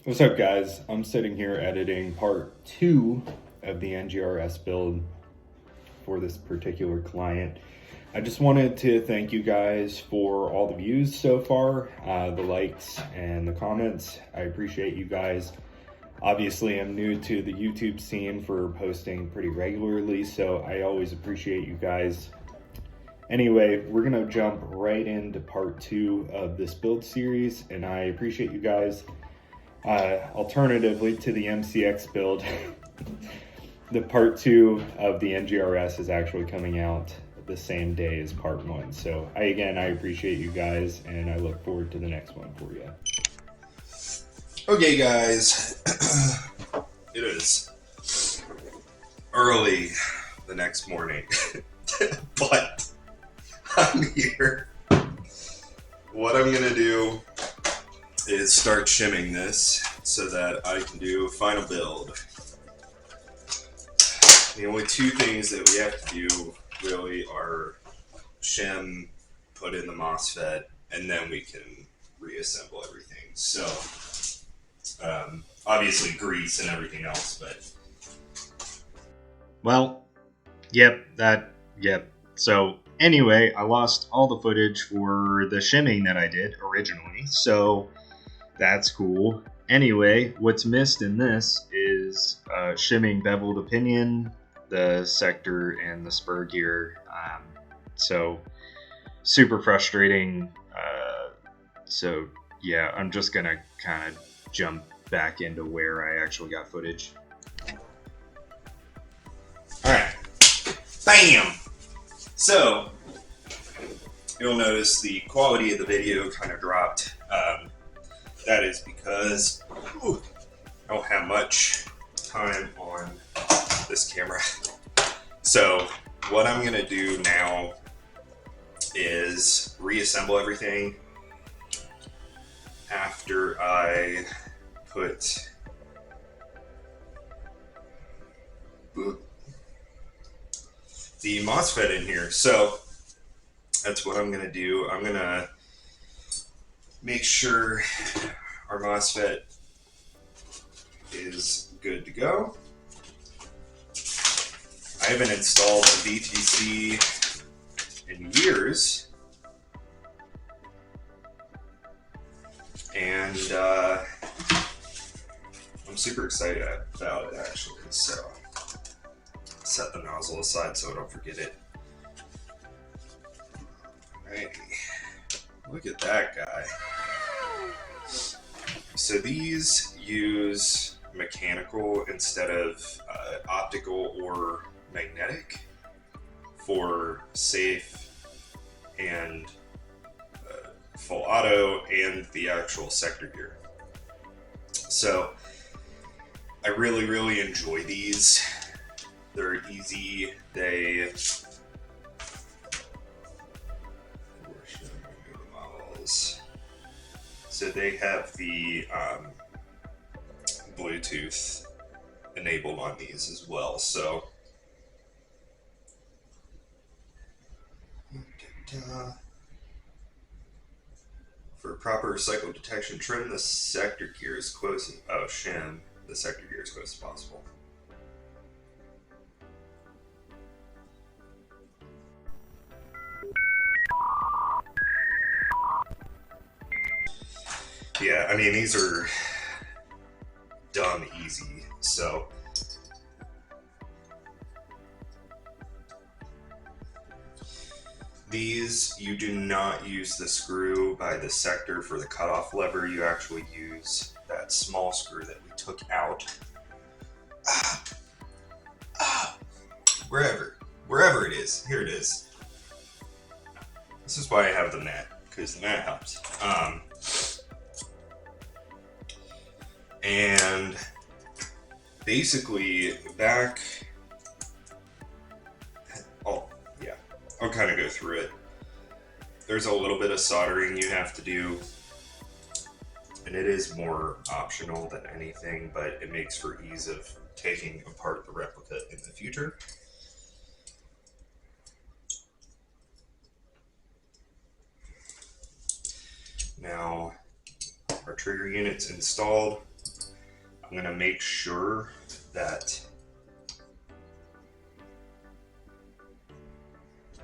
What's up, guys? I'm sitting here editing part 2 of the NGRS build for this particular client. I just wanted to thank you guys for all the views so far, the likes and the comments. I appreciate you guys. Obviously, I'm new to the YouTube scene for posting pretty regularly, so I always appreciate you guys. Anyway, we're gonna jump right into part 2 of this build series, and I appreciate you guys. Alternatively to the MCX build, the part 2 of the NGRS is actually coming out the same day as part 1. So I appreciate you guys, and I look forward to the next one for you. Okay, guys, it is early the next morning, but I'm here. What I'm gonna do is start shimming this so that I can do a final build. The only two things that we have to do really are shim, put in the MOSFET, and then we can reassemble everything. So obviously grease and everything else, but Yep. So anyway, I lost all the footage for the shimming that I did originally, so that's cool. Anyway, what's missed in this is shimming beveled pinion, the sector, and the spur gear. So super frustrating. So yeah, I'm just gonna kind of jump back into where I actually got footage. alright. Bam! So, you'll notice the quality of the video kind of dropped. That is because I don't have much time on this camera. So, what I'm going to do now is reassemble everything after I put the MOSFET in here. So that's what I'm going to do. I'm going to make sure our MOSFET is good to go. I haven't installed a VTC in years, and I'm super excited about it actually. So set the nozzle aside so I don't forget it. Alrighty, look at that guy. So these use mechanical instead of optical or magnetic for safe and full auto and the actual sector gear. So I really enjoy these. They're easy. So they have the Bluetooth enabled on these as well. So for proper cycle detection, trim the sector gear as close as shim the sector gear as close as possible. Yeah, I mean, these are dumb easy, so these, you do not use the screw by the sector for the cutoff lever. You actually use that small screw that we took out. Wherever it is, here it is. This is why I have the mat, because the mat helps. And basically I'll kind of go through it. There's a little bit of soldering you have to do, and it is more optional than anything, but it makes for ease of taking apart the replica in the future. Now, our trigger unit's installed. I'm going to make sure that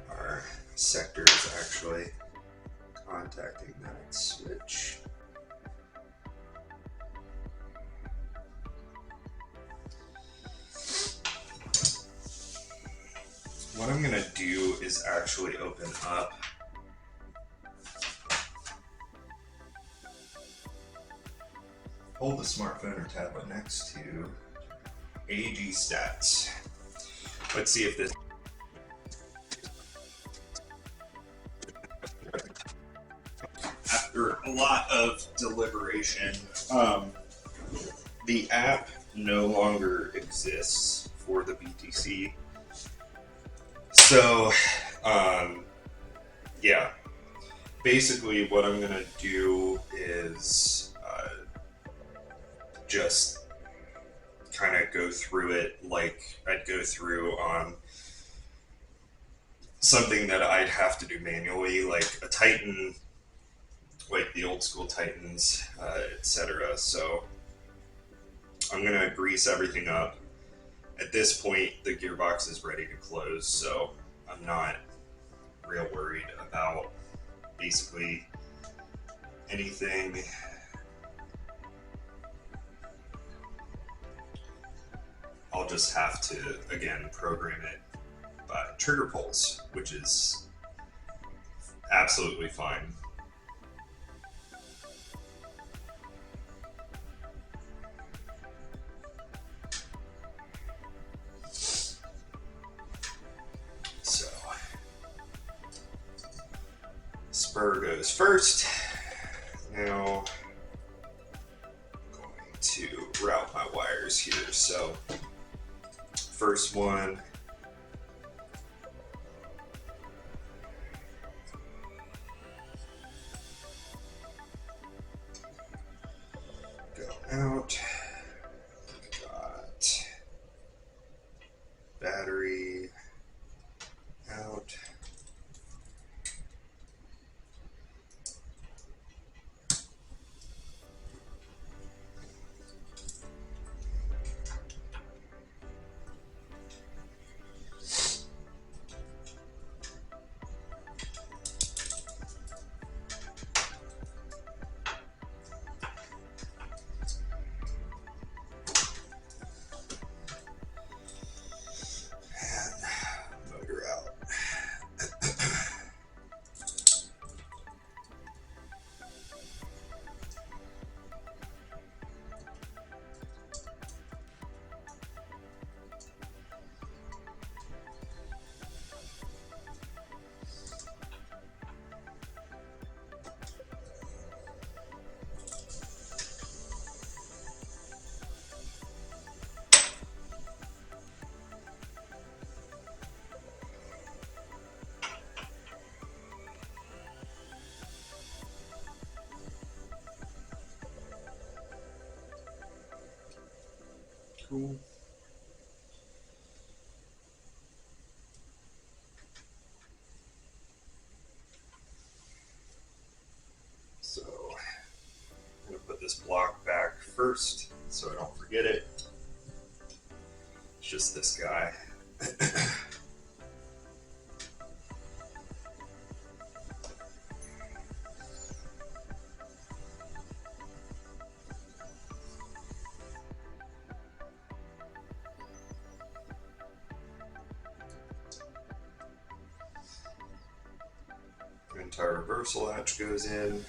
our sector is actually contacting that switch. What I'm going to do is actually open up hold the smartphone or tablet next to AG stats. Let's see if this after a lot of deliberation, the app no longer exists for the BTC. So, yeah, basically what I'm going to do is just kind of go through it like I'd go through on something that I'd have to do manually, like a Titan, like the old school Titans, etc. So I'm going to grease everything up. At this point, the gearbox is ready to close, so I'm not real worried about basically anything. I'll just have to, again, program it by trigger pulse, which is absolutely fine. So, spur goes first. Now, I'm going to route my wires here. So, first one, go out, got battery out, motor out. Cool. So, I'm going to put this block back first so I don't forget it. It's just this guy. Entire reversal latch goes in.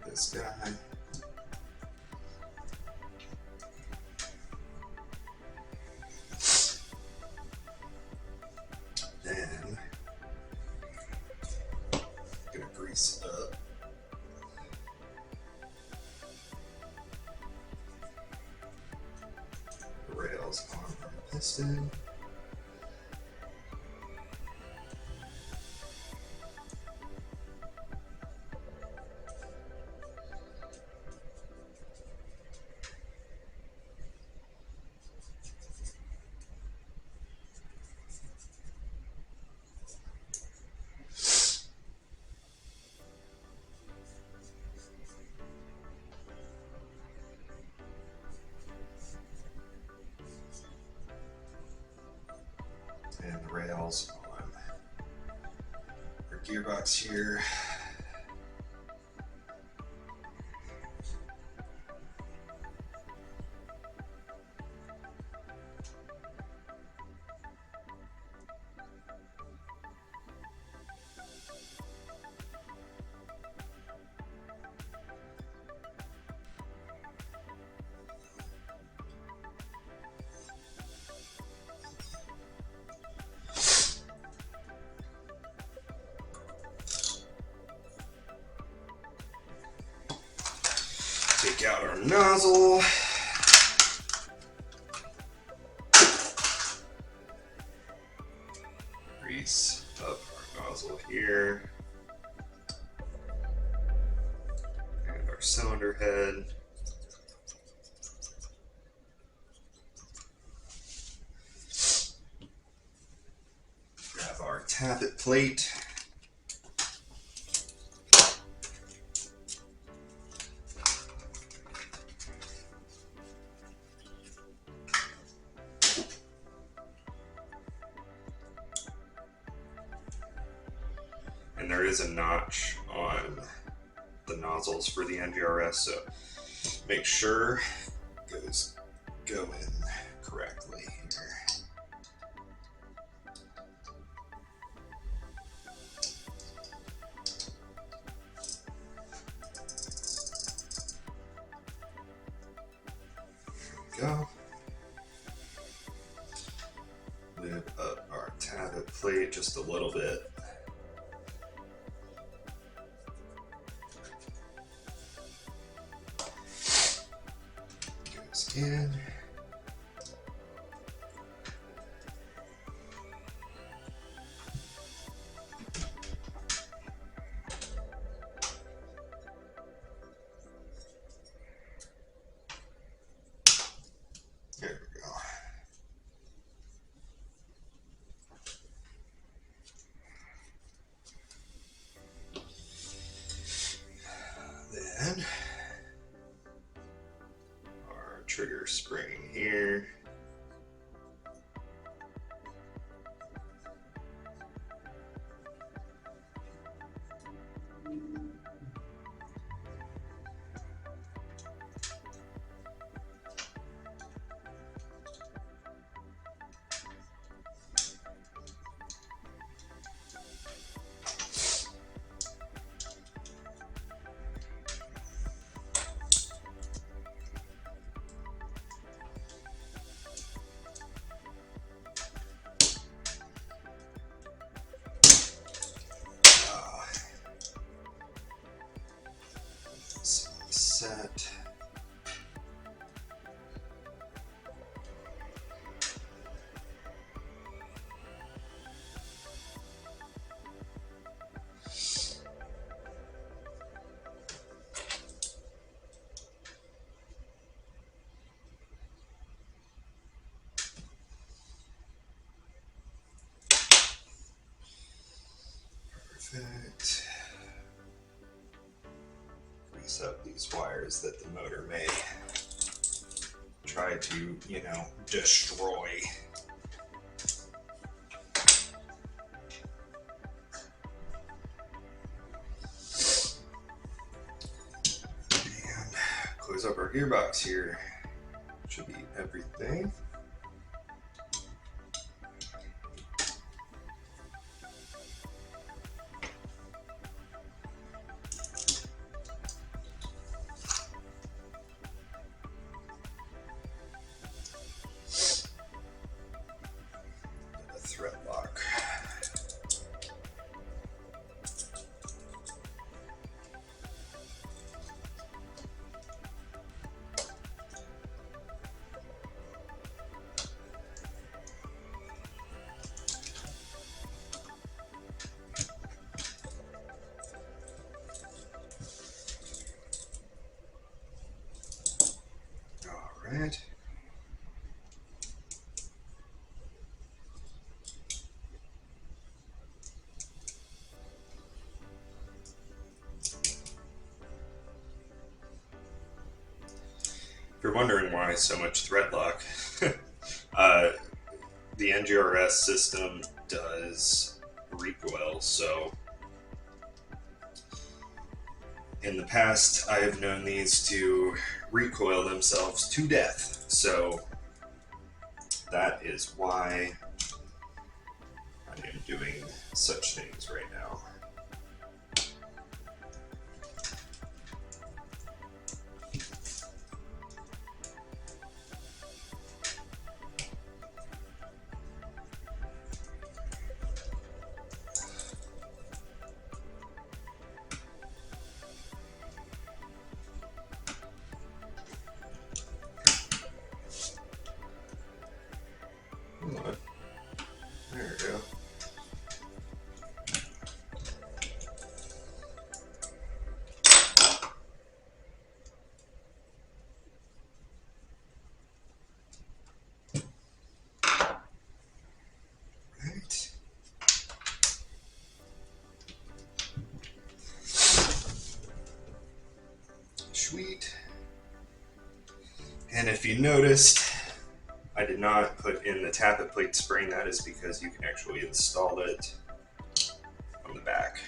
This guy. Then I'm gonna grease up. The rails on the piston. miles on our gearbox here. Take out our nozzle. Grease up our nozzle here. And our cylinder head. Grab our tappet plate. And there is a notch on the nozzles for the NGRS, so make sure those go in correctly here. There we go. Lube up our tappet plate just a little bit. In. There we go. Then trigger spring here. Set. Perfect. Grease up these wires that the motor may try to, destroy. And close up our gearbox here. Should be everything. Thread lock. All right. If you're wondering why so much thread lock, the NGRS system does recoil, so in the past I have known these to recoil themselves to death, so that is why I am doing such things right now. There we go. Right. Sweet. And if you noticed, I did not put in the tappet plate spring. That is because you can actually install it on the back.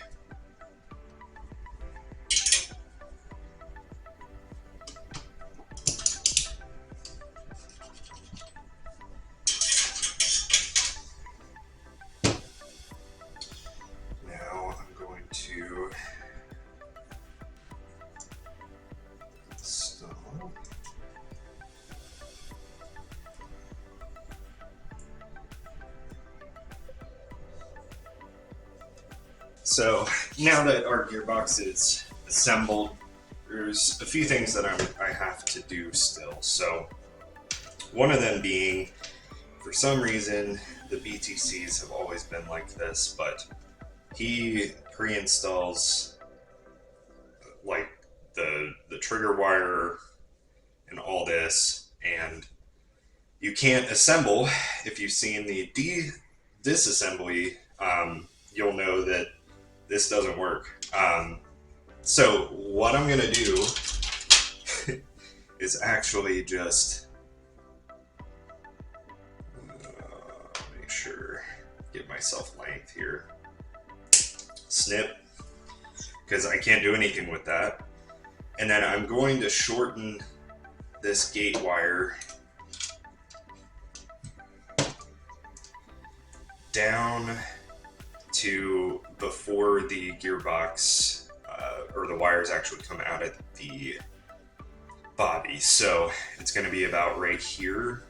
Now I'm going to install. So now that our gearbox is assembled, there's a few things that I have to do still. So one of them being, for some reason, the BTCs have always been like this, but he pre-installs like the trigger wire and all this, and you can't assemble. If you've seen the disassembly, you'll know that this doesn't work. So what I'm gonna do is actually just make sure, give myself length here. Snip, because I can't do anything with that. And then I'm going to shorten this gate wire down to before the gearbox or the wires actually come out of the body. So it's going to be about right here.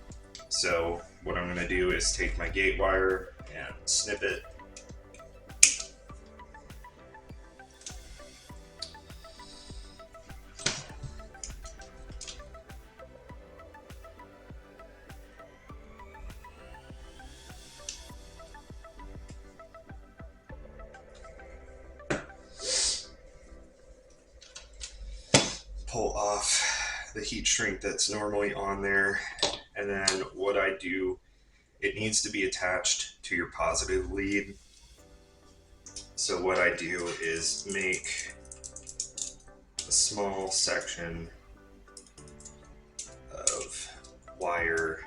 So what I'm going to do is take my gate wire and snip it. Pull off the heat shrink that's normally on there, and then what I do, it needs to be attached to your positive lead. So what I do is make a small section of wire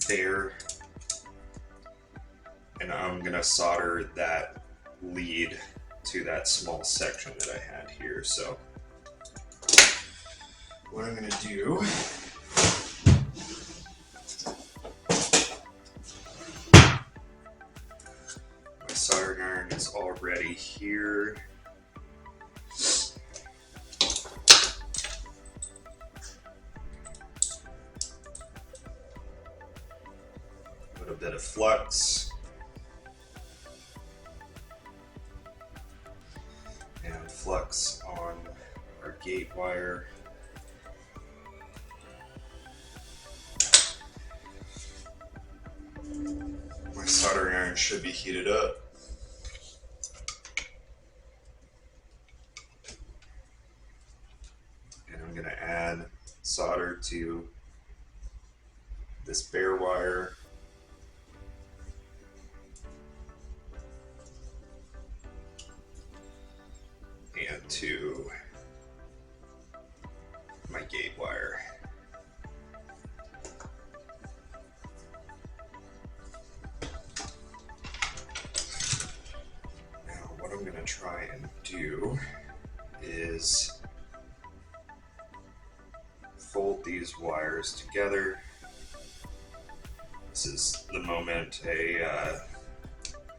there, and I'm gonna solder that lead to that small section that I had here. So what I'm going to do, my soldering iron is already here. A little bit of flux. And flux on our gate wire. My soldering iron should be heated up. And I'm going to add solder to this bare wire. And to my gate wire. do is fold these wires together. This is the moment a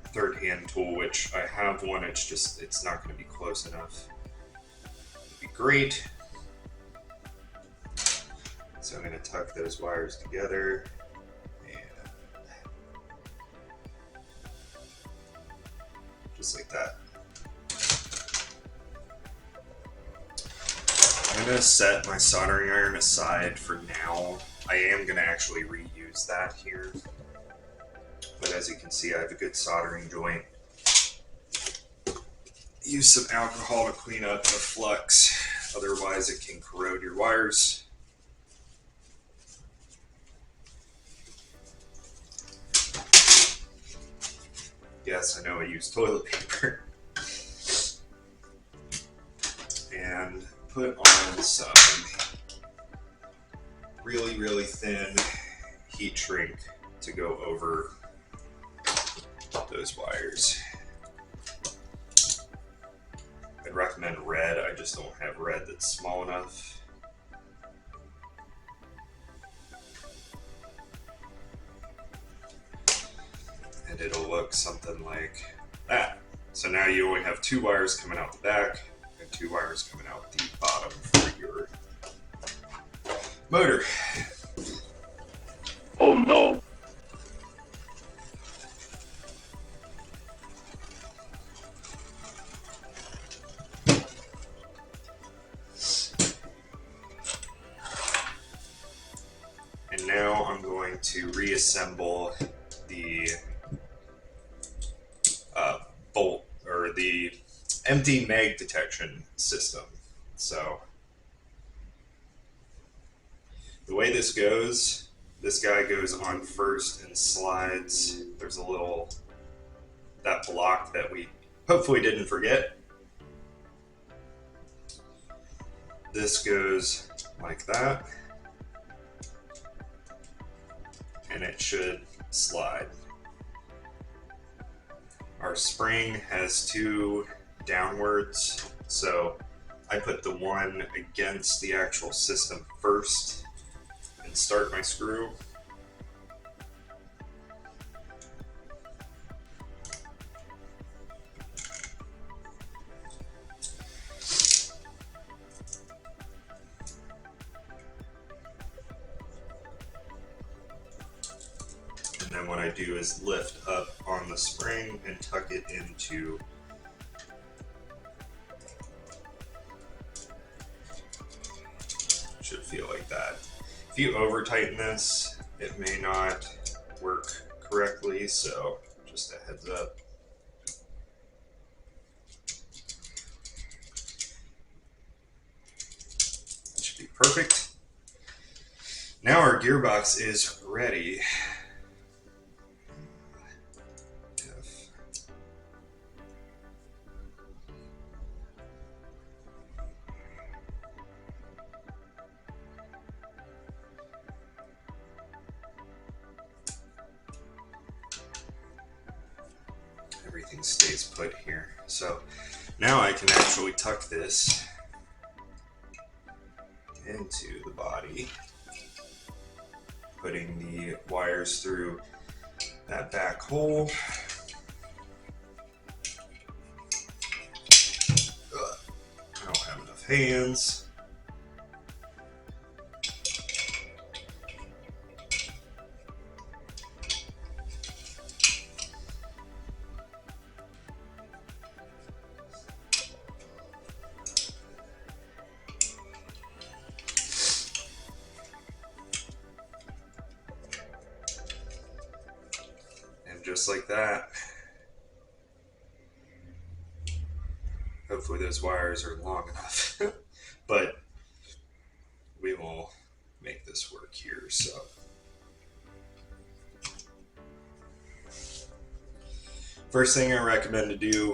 third hand tool, which I have one, it's not going to be close enough. It'd be great. So I'm going to tuck those wires together and just like that. I'm going to set my soldering iron aside for now. I am going to actually reuse that here. But as you can see, I have a good soldering joint. Use some alcohol to clean up the flux, otherwise it can corrode your wires. Yes, I know I use toilet paper. And put on some really, really thin heat shrink to go over those wires. I'd recommend red, I just don't have red that's small enough. And it'll look something like that. So now you only have 2 wires coming out the back and 2 wires coming out the bottom for your motor. Oh no! And now I'm going to reassemble the bolt or the empty mag detection system. So the way this goes, this guy goes on first and slides. There's a little, that block that we hopefully didn't forget. This goes like that, and it should slide. Our spring has 2 downwards, so I put the one against the actual system first and start my screw. And then what I do is lift up on the spring and tuck it into should feel like that. If you over tighten this, it may not work correctly, so just a heads up. That should be perfect. Now our gearbox is ready. Everything stays put here. So now I can actually tuck this into the body, putting the wires through that back hole. I don't have enough hands. Just like that. Hopefully those wires are long enough, but we will make this work here. So first thing I recommend to do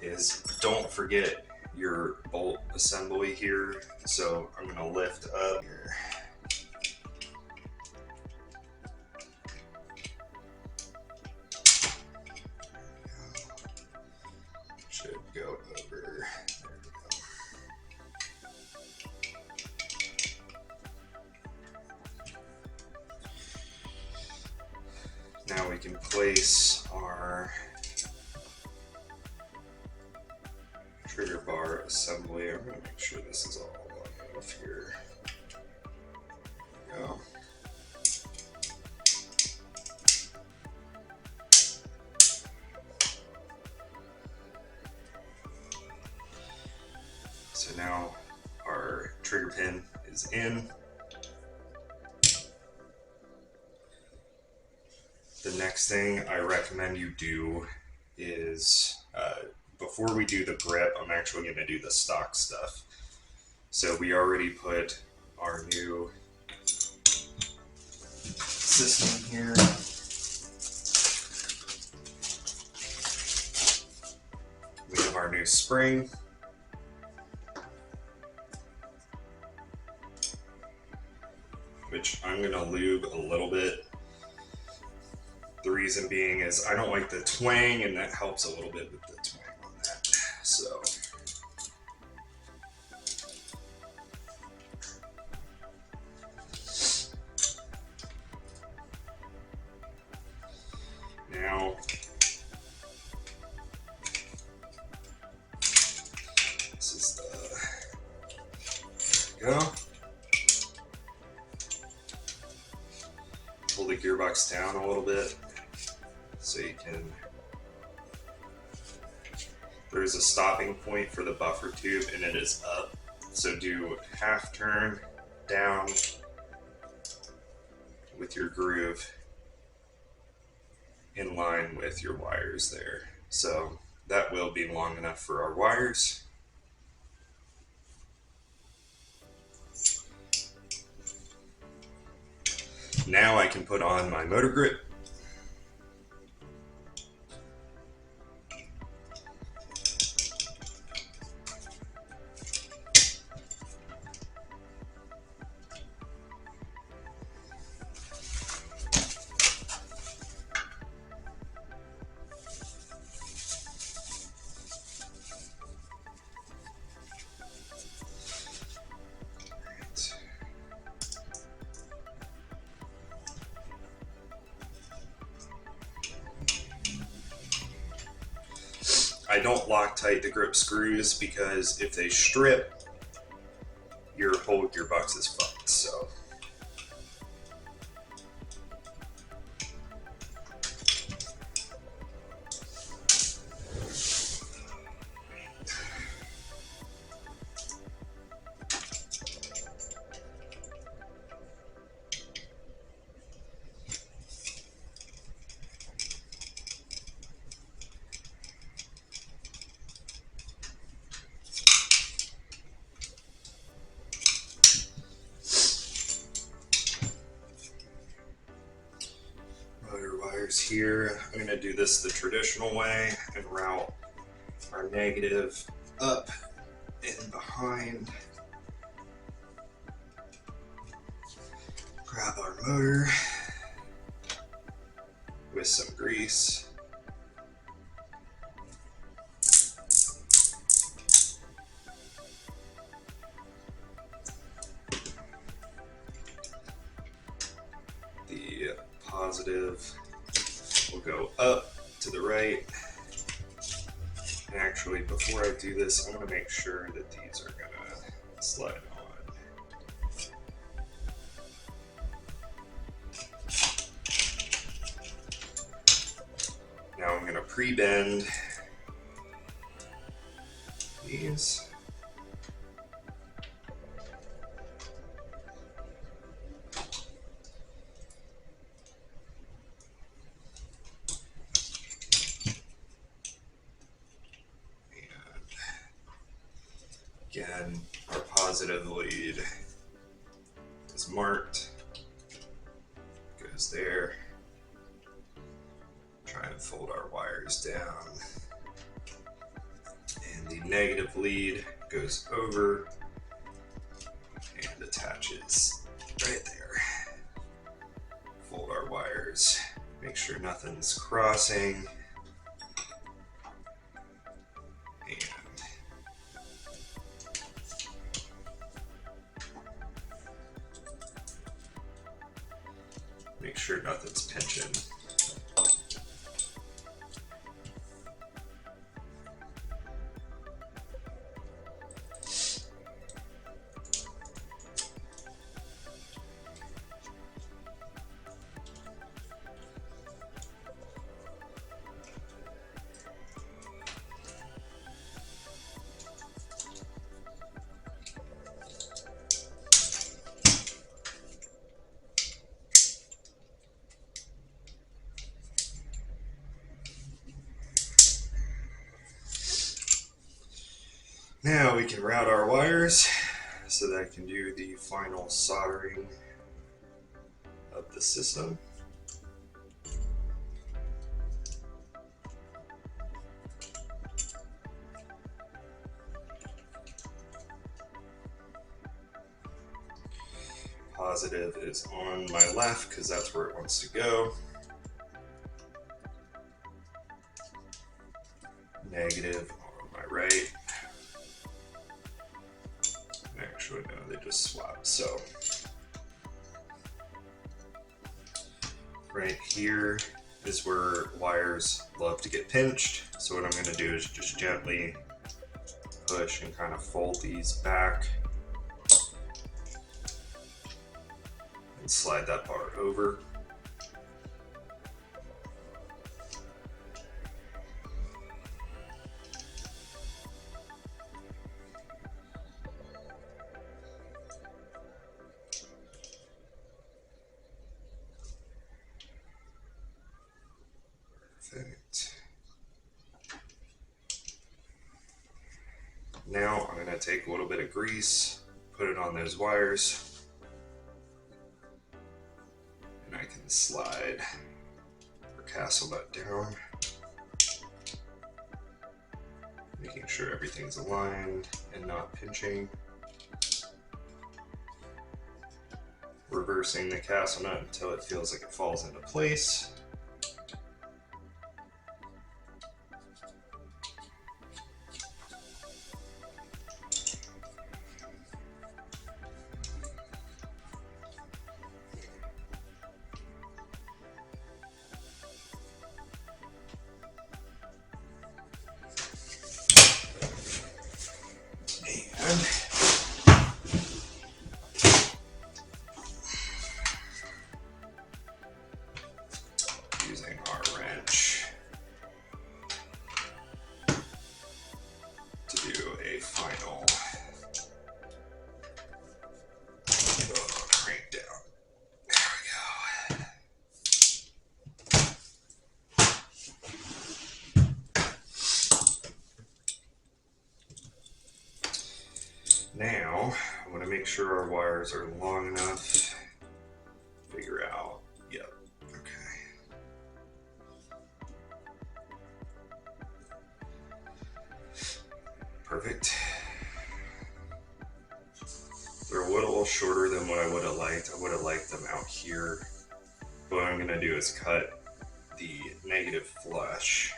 is don't forget your bolt assembly here. So I'm going to lift up here. go over. Now we can place our trigger bar assembly. I'm going to make sure this is all long enough here. There we go. So now our trigger pin is in. The next thing I recommend you do is, before we do the grip, I'm actually going to do the stock stuff. So we already put our new system here. We have our new spring. Which I'm going to lube a little bit. The reason being is I don't like the twang, and that helps a little bit with the twang on that. So now this is there we go. Pull the gearbox down a little bit so you can. There's a stopping point for the buffer tube and it is up. So do half turn down with your groove in line with your wires there. So that will be long enough for our wires. Now I can put on my motor grip. I don't Loctite the grip screws because if they strip, your whole gearbox is fucked. So here, I'm going to do this the traditional way and route our negative up and behind. Grab our motor with some grease. The positive will go up to the right. And actually, before I do this, I want to make sure that these are gonna slide on. Now I'm gonna pre-bend these. Again, our positive lead is marked, goes there. Try and fold our wires down. And the negative lead goes over and attaches right there. Fold our wires, make sure nothing's crossing. And nothing's pinching. Now we can route our wires so that I can do the final soldering of the system. Positive is on my left because that's where it wants to go. Negative on my right. Actually, no, they just swap. So right here is where wires love to get pinched. So what I'm going to do is just gently push and kind of fold these back and slide that part over. Perfect. Now I'm going to take a little bit of grease, put it on those wires, and I can slide our castle nut down, making sure everything's aligned and not pinching. Reversing the castle nut until it feels like it falls into place. Using our wrench to do a final crank down. There we go. Now, I want to make sure our wires are long enough. Figure out, yep, okay. Perfect. They're a little shorter than what I would have liked. I would have liked them out here. What I'm going to do is cut the negative flush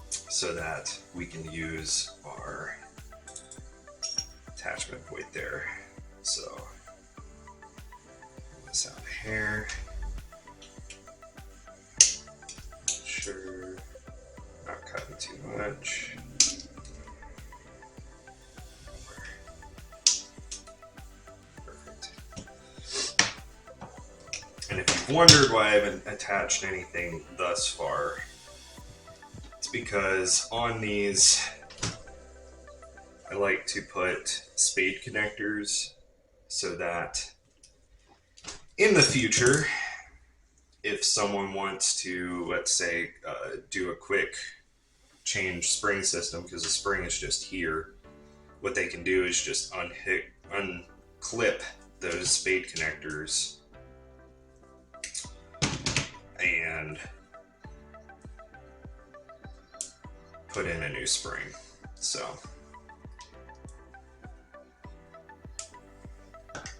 so that we can use our attachment point there. So, pull this out here. Make sure not cutting too much. Perfect. And if you've wondered why I haven't attached anything thus far, it's because on these I like to put spade connectors so that in the future, if someone wants to, let's say, do a quick change spring system, because the spring is just here, what they can do is just unclip those spade connectors and put in a new spring. So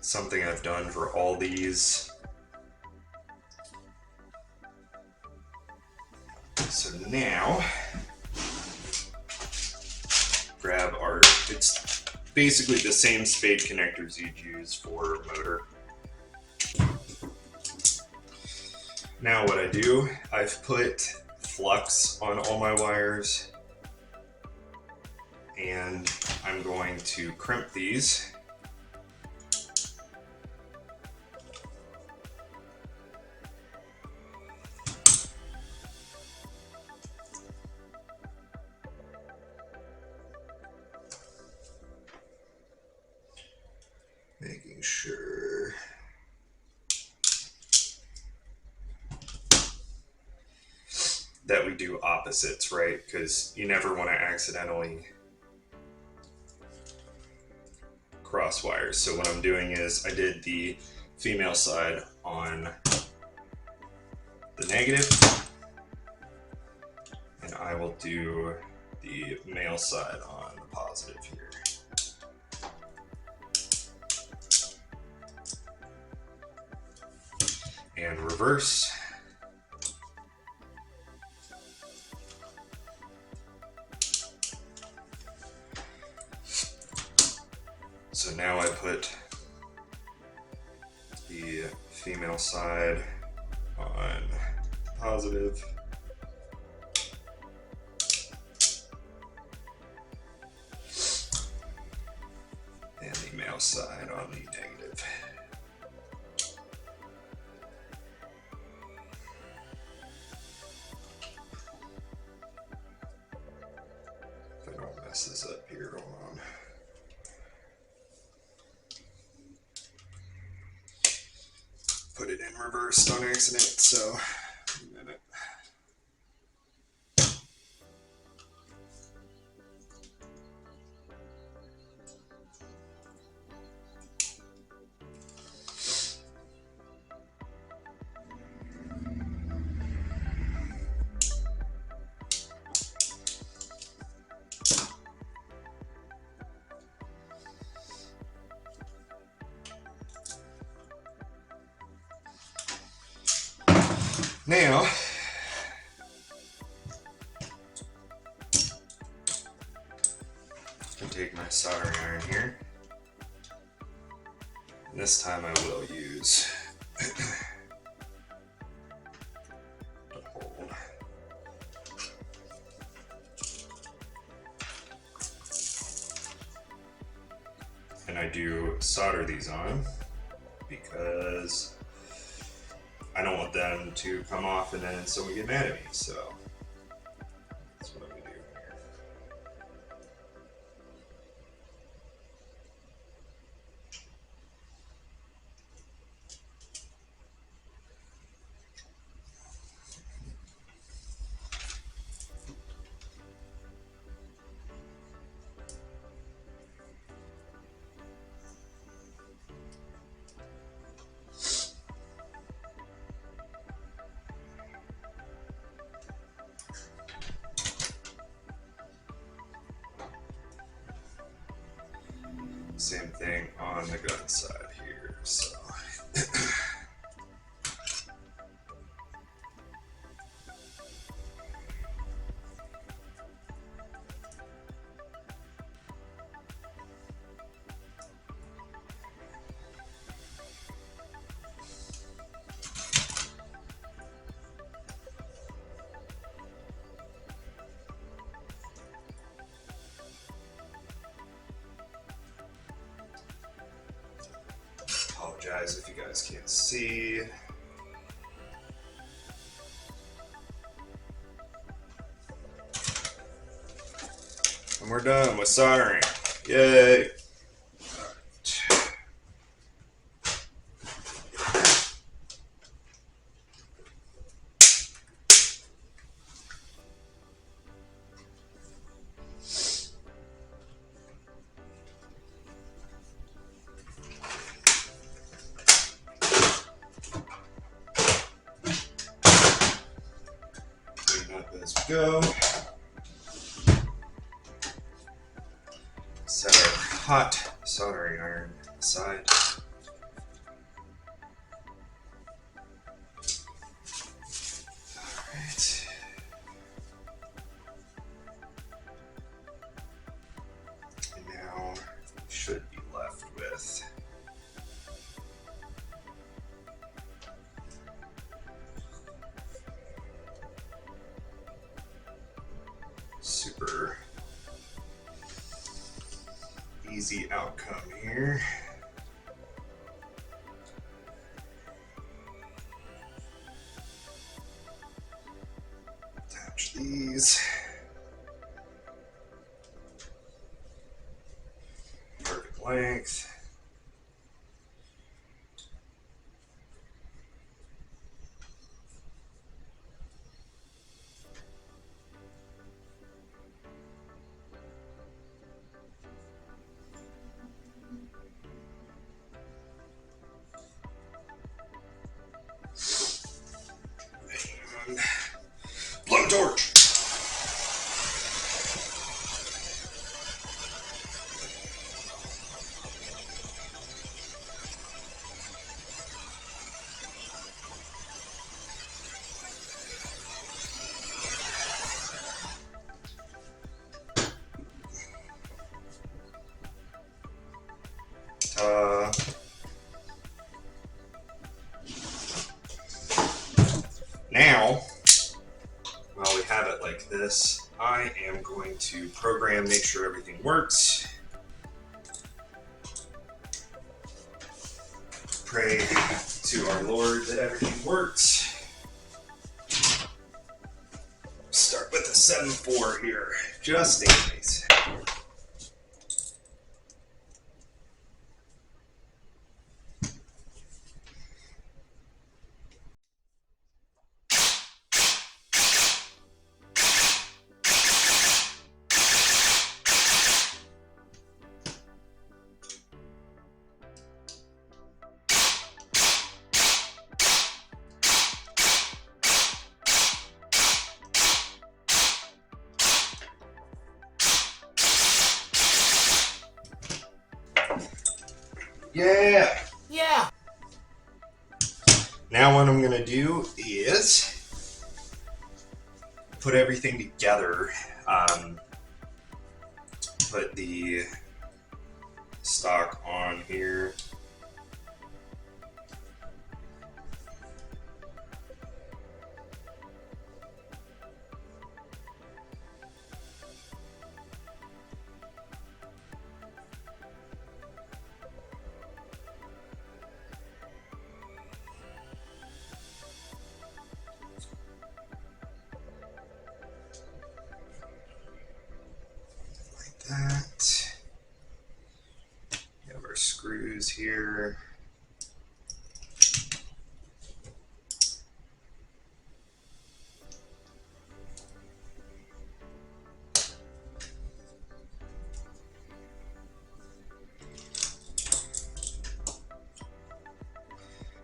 something I've done for all these. So now, grab our, it's basically the same spade connectors you'd use for a motor. Now what I do, I've put flux on all my wires, and I'm going to crimp these. Making sure that we do opposites, right? Because you never want to accidentally cross wires. So what I'm doing is I did the female side on the negative, and I will do the male side on the positive here. And reverse. So now I put the female side on positive, and the male side on the negative. If I don't mess this up here, hold on. Put it in reverse on accident, so a minute. Now, I take my soldering iron here. And this time I will use the hole. And I do solder these on because I don't want them to come off and then someone get mad at me, so that's what I'm gonna do here. Same thing on the gun side here, so. Apologize if you guys can't see. And we're done with soldering. Yay! As we go, set our hot soldering iron aside. Alright. And now we should be left with super easy outcome here. Attach these. Perfect length. Blowtorch. Now, while we have it like this, I am going to program, make sure everything works. Pray to our Lord that everything works. Start with a 7-4 here, just in case. Yeah! Yeah! Now what I'm gonna do is put everything together. Put the stock on here. That. We have our screws here.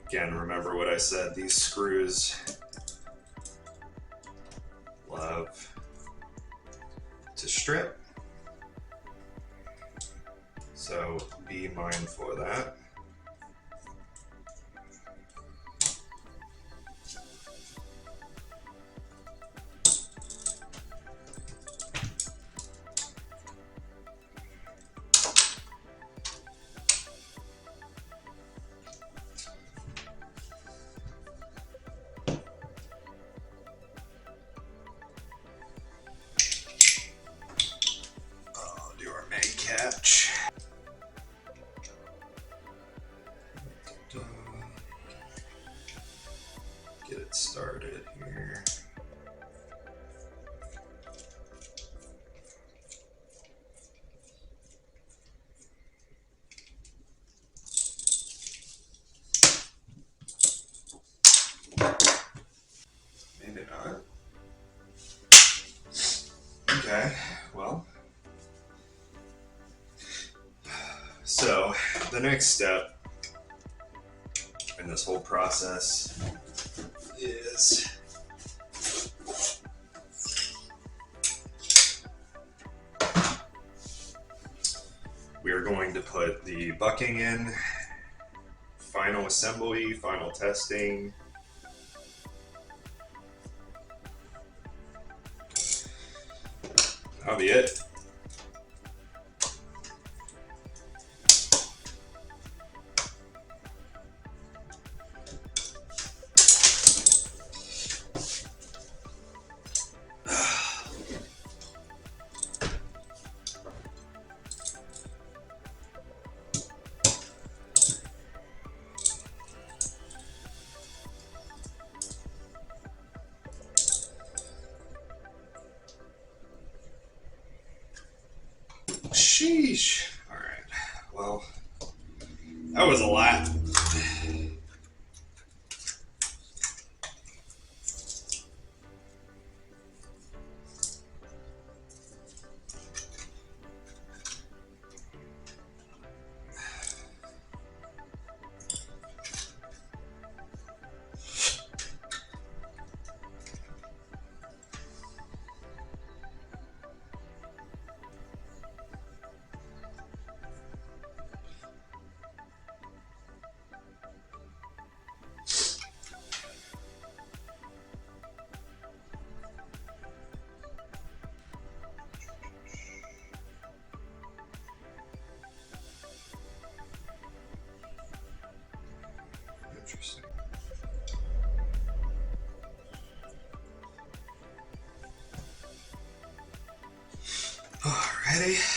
Again, remember what I said, these screws love to strip. So be mindful of that. I'll do our main catch. Get it started here. Maybe not. Okay, well. So, the next step in this whole process is we are going to put the bucking in, final assembly, final testing. That'll be it. Sheesh. All right. Well, that was a lot. Interesting. Alrighty.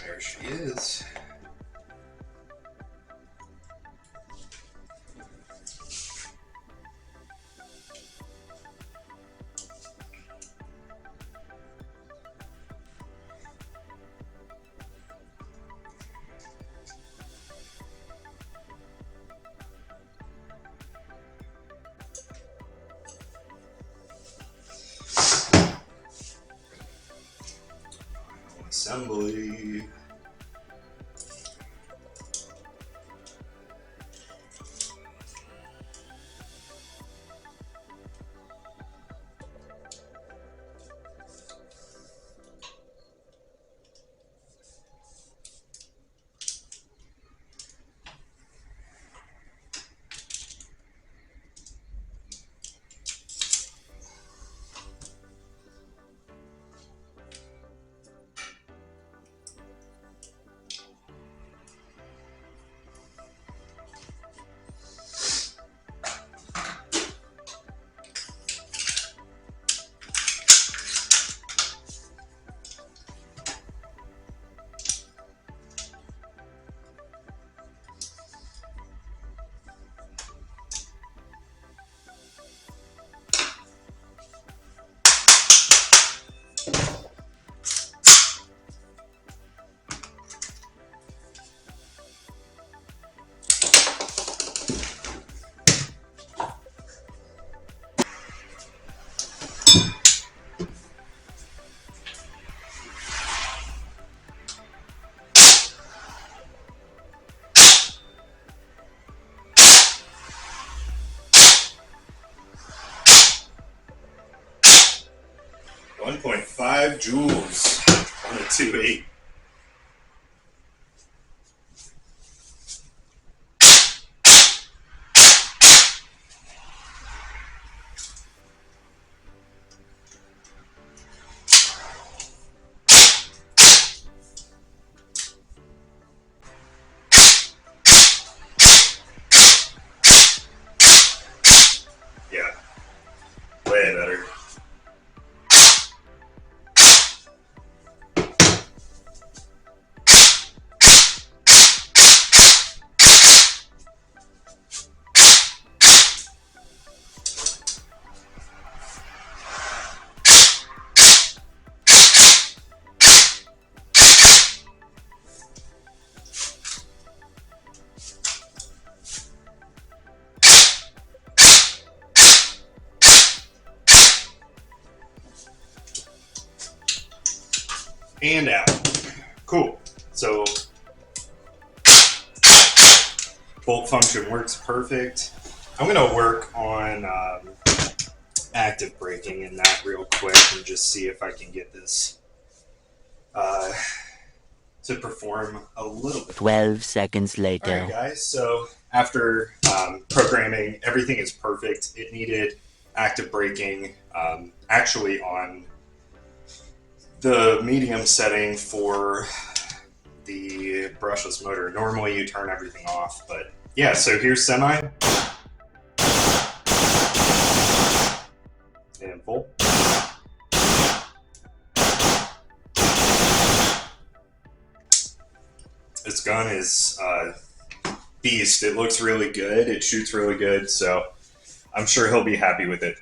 There she is. Assembly. .5 joules on a 2.8. Yeah, way better. And out. Cool. So bolt function works perfect. I'm going to work on active braking in that real quick and just see if I can get this to perform a little bit. 12 seconds later. All right, guys. So after programming, everything is perfect. It needed active braking, actually on the medium setting for the brushless motor. Normally you turn everything off, but yeah, so here's semi. And full. This gun is beast. It looks really good. It shoots really good, so I'm sure he'll be happy with it.